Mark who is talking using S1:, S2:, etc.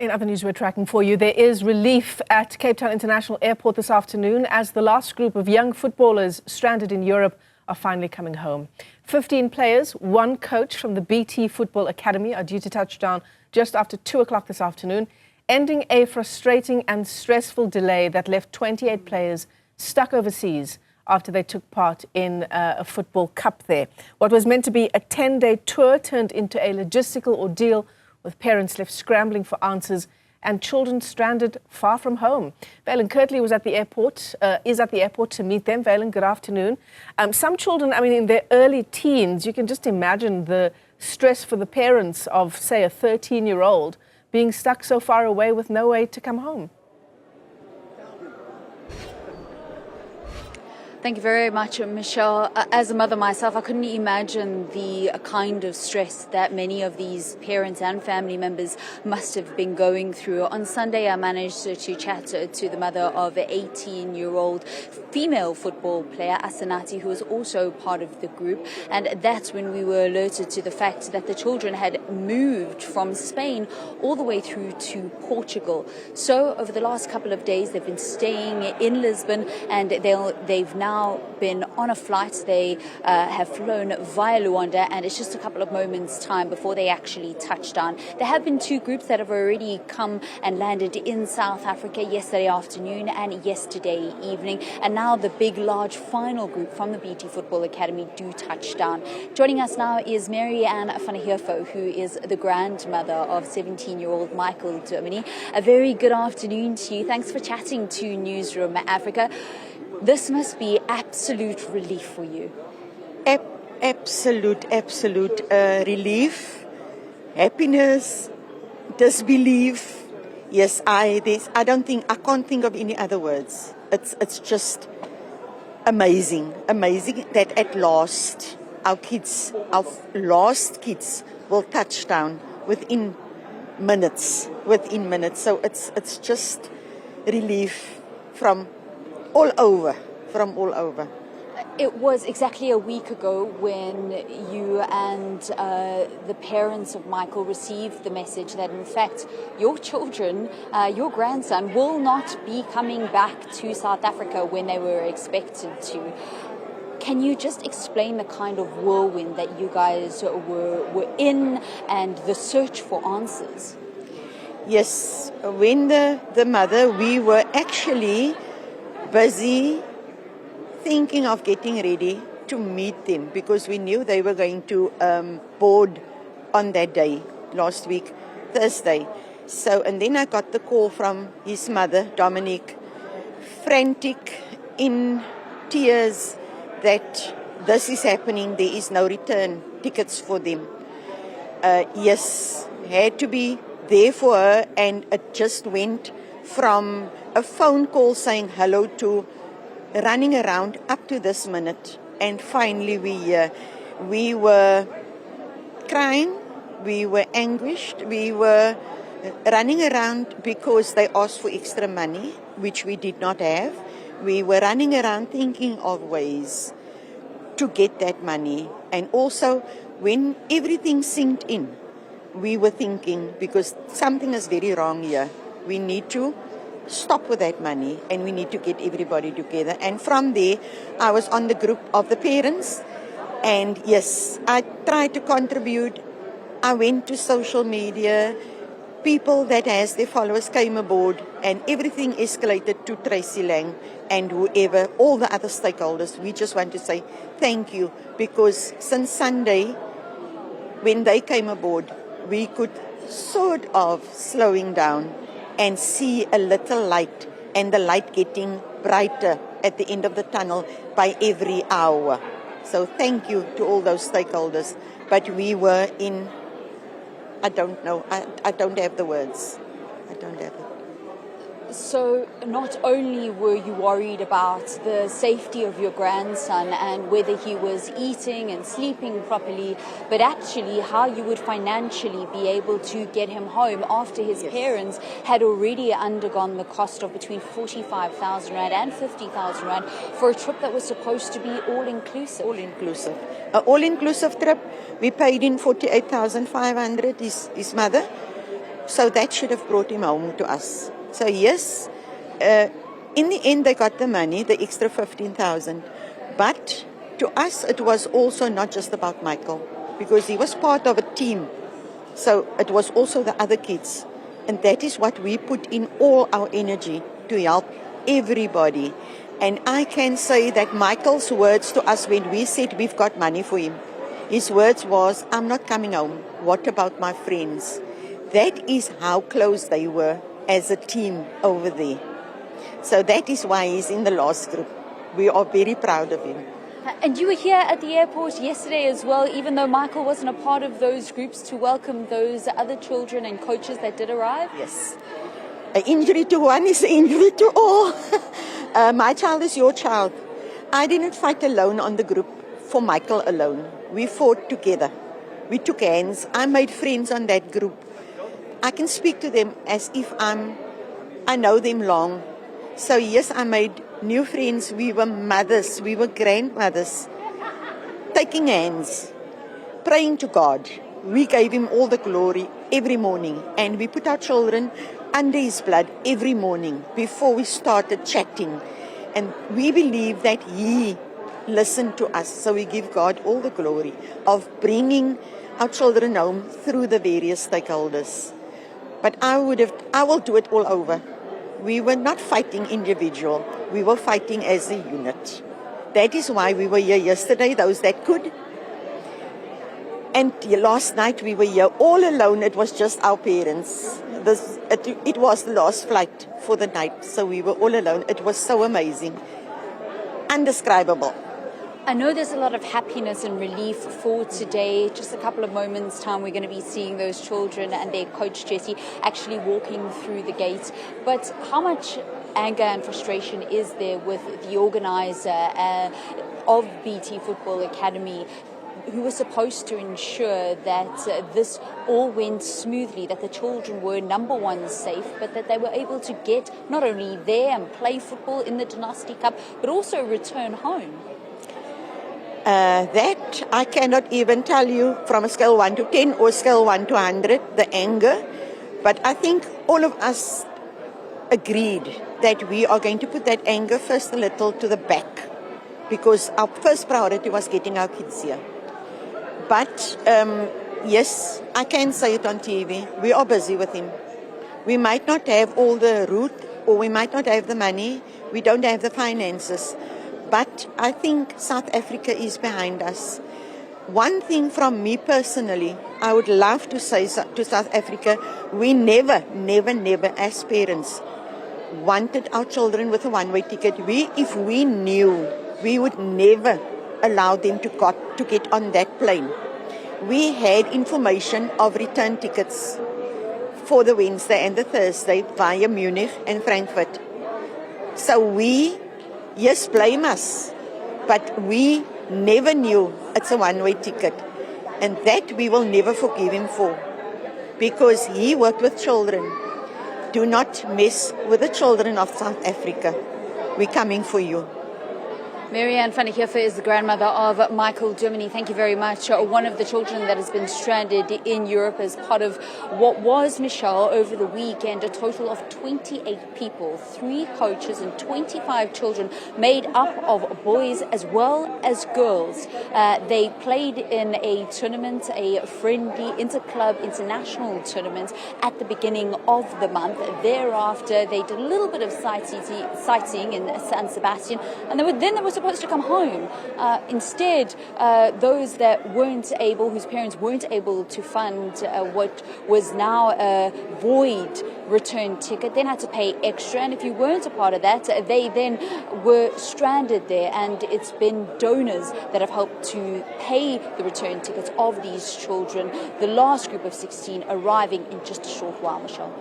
S1: In other news we're tracking for you, there is relief at Cape Town International Airport this afternoon as the last group of young footballers stranded in Europe are finally coming home. 15 players, one coach from the BT Football Academy are due to touch down just after 2 o'clock this afternoon, ending a frustrating and stressful delay that left 28 players stuck overseas after they took part in a football cup there. What was meant to be a 10-day tour turned into a logistical ordeal, with parents left scrambling for answers and children stranded far from home. Vaylen, Kirtley was at the airport, is at the airport to meet them. Vaylen, good afternoon. Some children, in their early teens, you can just imagine the stress for the parents of, say, a 13-year-old being stuck so far away with no way to come home.
S2: Thank you very much, Michelle. As a mother myself, I couldn't imagine the kind of stress that many of these parents and family members must have been going through. On Sunday, I managed to chat to the mother of an 18-year-old female football player, Asanati, who was also part of the group. And that's when we were alerted to the fact that the children had moved from Spain all the way through to Portugal. So over the last couple of days, they've been staying in Lisbon, and they've now been on a flight. They have flown via Luanda, and it's just a couple of moments' time before they actually touch down. There have been two groups that have already come and landed in South Africa yesterday afternoon and yesterday evening, and now the big, large final group from the BT Football Academy do touch down. Joining us now is Mary-Ann van Heerfo, who is the grandmother of 17-year-old Michael Donosti. A very good afternoon to you. Thanks for chatting to Newzroom Afrika. This must be absolute relief for you.
S3: Absolute relief, happiness, disbelief. Yes, I can't think of any other words. It's just amazing that at last our lost kids will touch down within minutes. So it's just relief from all over. It
S2: was exactly a week ago when you and the parents of Michael received the message that, in fact, your children, your grandson, will not be coming back to South Africa when they were expected to. Can you just explain the kind of whirlwind that you guys were in and the search for answers?
S3: Yes, when the mother, we were actually busy thinking of getting ready to meet them because we knew they were going to board on that day, last week, Thursday. So, and then I got the call from his mother, Dominique, frantic, in tears, that this is happening, there is no return tickets for them. Yes, had to be there for her, and it just went from a phone call saying hello to running around up to this minute. And finally we were crying, we were anguished, we were running around because they asked for extra money, which we did not have. We were running around thinking of ways to get that money. And also when everything sinked in, we were thinking, because something is very wrong here, we need to stop with that money and we need to get everybody together. And from there, I was on the group of the parents, and yes, I tried to contribute. I went to social media. People that has their followers came aboard, and everything escalated to Tracy Lang and whoever, all the other stakeholders. We just want to say thank you, because since Sunday, when they came aboard, we could sort of slowing down and see a little light, and the light getting brighter at the end of the tunnel by every hour. So thank you to all those stakeholders. But we were in, I don't know, I don't have the words. I don't have it.
S2: So not only were you worried about the safety of your grandson and whether he was eating and sleeping properly, but actually how you would financially be able to get him home after his parents had already undergone the cost of between 45,000 Rand and 50,000 Rand for a trip that was supposed to be all-inclusive.
S3: All-inclusive. An all-inclusive trip. We paid in 48,500, his mother. So that should have brought him home to us. So yes, in the end they got the money, the extra 15,000. But to us it was also not just about Michael, because he was part of a team. So it was also the other kids. And that is what we put in all our energy to help everybody. And I can say that Michael's words to us when we said we've got money for him, his words was, I'm not coming home. What about my friends? That is how close they were as a team over there. So that is why he's in the last group. We are very proud of him.
S2: And you were here at the airport yesterday as well, even though Michael wasn't a part of those groups, to welcome those other children and coaches that did arrive?
S3: Yes. An injury to one is an injury to all. My child is your child. I didn't fight alone on the group for Michael alone. We fought together. We took hands. I made friends on that group. I can speak to them as if I know them long. So yes, I made new friends. We were mothers. We were grandmothers. Taking hands. Praying to God. We gave him all the glory every morning. And we put our children under his blood every morning before we started chatting. And we believe that he listened to us. So we give God all the glory of bringing our children home through the various stakeholders. But I will do it all over. We were not fighting individual. We were fighting as a unit. That is why we were here yesterday, those that could. And last night we were here all alone. It was just our parents. It was the last flight for the night, so we were all alone. It was so amazing. Undescribable.
S2: I know there's a lot of happiness and relief for today. Just a couple of moments' time, we're going to be seeing those children and their coach, Jesse, actually walking through the gates. But how much anger and frustration is there with the organizer of BT Football Academy, who was supposed to ensure that this all went smoothly, that the children were, number one, safe, but that they were able to get not only there and play football in the Donosti Cup, but also return home?
S3: That I cannot even tell you from a scale 1 to 10 or scale 1 to 100, the anger. But I think all of us agreed that we are going to put that anger first a little to the back, because our first priority was getting our kids here. But yes, I can say it on TV. We are busy with him. We might not have all the route, or we might not have the money. We don't have the finances. But I think South Africa is behind us. One thing from me personally, I would love to say to South Africa, we never as parents wanted our children with a one-way ticket. If we knew, we would never allow them to get on that plane. We had information of return tickets for the Wednesday and the Thursday via Munich and Frankfurt. So yes, blame us, but we never knew it's a one-way ticket. And that we will never forgive him for, because he worked with children. Do not mess with the children of South Africa. We're coming for you.
S2: Marianne van der Heever is the grandmother of Michael Germany. Thank you very much. One of the children that has been stranded in Europe as part of what was, Michelle, over the weekend, a total of 28 people, 3 coaches and 25 children made up of boys as well as girls. They played in a tournament, a friendly inter-club international tournament at the beginning of the month. Thereafter, they did a little bit of sightseeing in San Sebastian, and then they were supposed to come home. Instead, those that weren't able, whose parents weren't able to fund what was now a void return ticket, then had to pay extra. And if you weren't a part of that, they then were stranded there. And it's been donors that have helped to pay the return tickets of these children. The last group of 16 arriving in just a short while, Michelle.